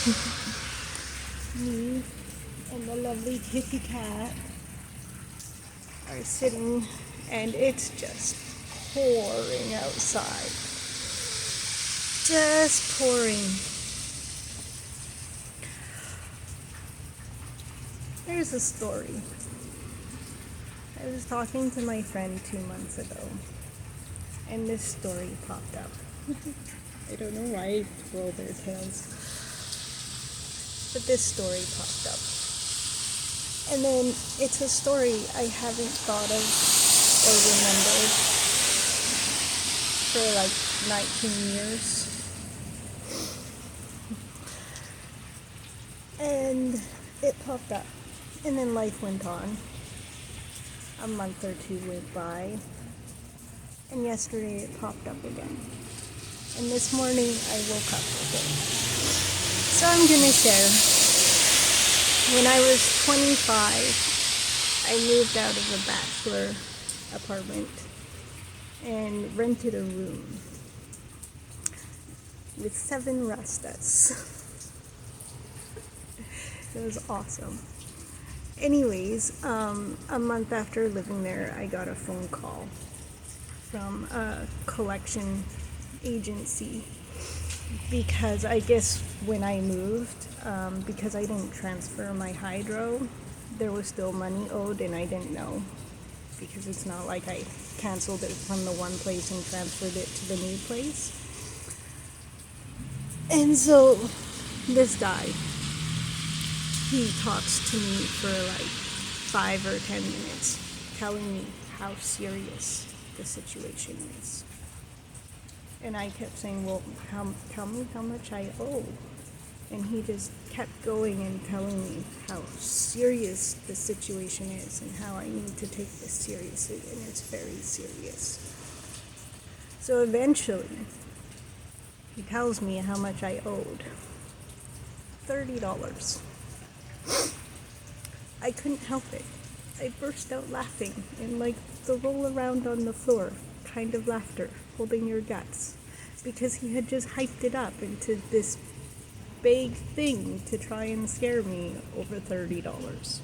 Me and the lovely kitty cat are sitting, and it's just pouring outside. Just pouring. Here's a story. I was talking to my friend 2 months ago, and this story popped up. I don't know why I roll their tails, but this story popped up. And then it's a story I haven't thought of or remembered for like 19 years. And it popped up. And then life went on. A month or two went by. And yesterday it popped up again. And this morning I woke up with it. So I'm gonna share. When I was 25, I moved out of a bachelor apartment and rented a room with 7 Rastas. It was awesome. Anyways, a month after living there, I got a phone call from a collection agency because I guess when I moved, because I didn't transfer my hydro, there was still money owed and I didn't know, because it's not like I canceled it from the one place and transferred it to the new place. And so this guy, he talks to me for like 5 or 10 minutes, telling me how serious the situation is. And I kept saying, well, tell me how much I owe. And he just kept going and telling me how serious the situation is and how I need to take this seriously, and it's very serious. So eventually, he tells me how much I owed. $30. I couldn't help it. I burst out laughing in like the roll around on the floor kind of laughter, holding your guts, because he had just hyped it up into this big thing to try and scare me over $30.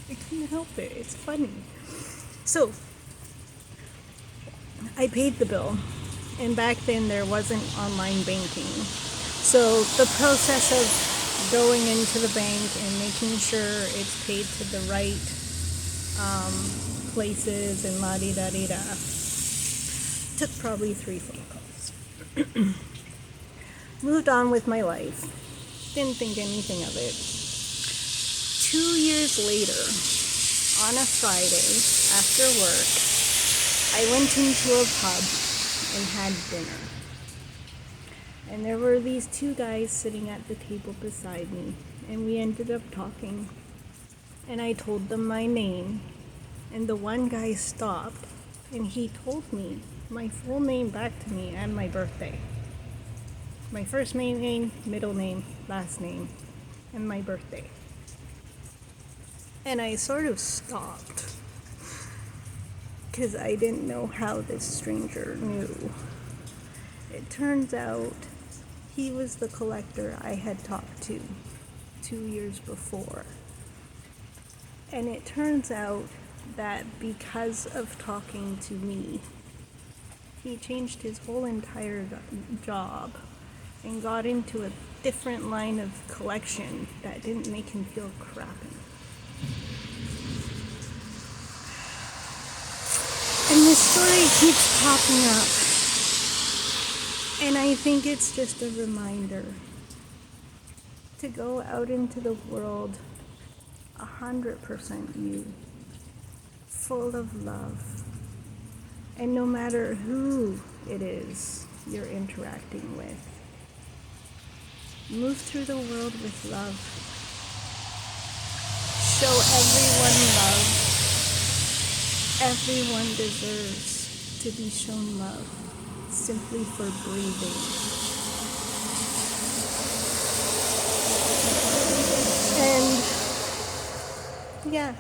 I couldn't help it. It's funny. So I paid the bill, and back then there wasn't online banking. So the process of going into the bank and making sure it's paid to the right places and la-di-da-di-da took probably 3 phone calls. Moved on with my life. Didn't think anything of it. 2 years later, on a Friday after work, I went into a pub and had dinner. And there were these 2 guys sitting at the table beside me, and we ended up talking. And I told them my name, and the one guy stopped, and he told me my full name back to me and my birthday. My first name, middle name, last name, and my birthday. And I sort of stopped, because I didn't know how this stranger knew. It turns out he was the collector I had talked to 2 years before. And it turns out that because of talking to me, he changed his whole entire job and got into a different line of collection that didn't make him feel crappy. And this story keeps popping up. And I think it's just a reminder to go out into the world 100% you, full of love. And no matter who it is you're interacting with, move through the world with love. Show everyone love. Everyone deserves to be shown love simply for breathing. And yeah,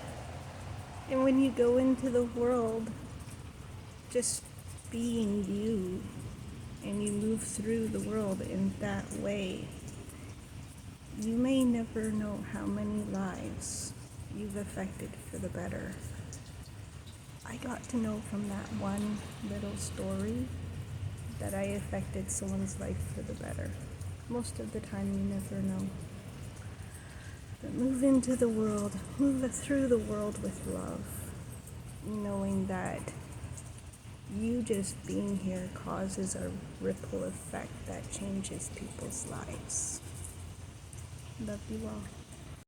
and when you go into the world just being you, and you move through the world in that way, You may never know how many lives you've affected for the better. I got to know from that one little story that I affected someone's life for the better. Most of the time, you never know. But move into the world, move through the world with love, knowing that you just being here causes a ripple effect that changes people's lives. Love you all.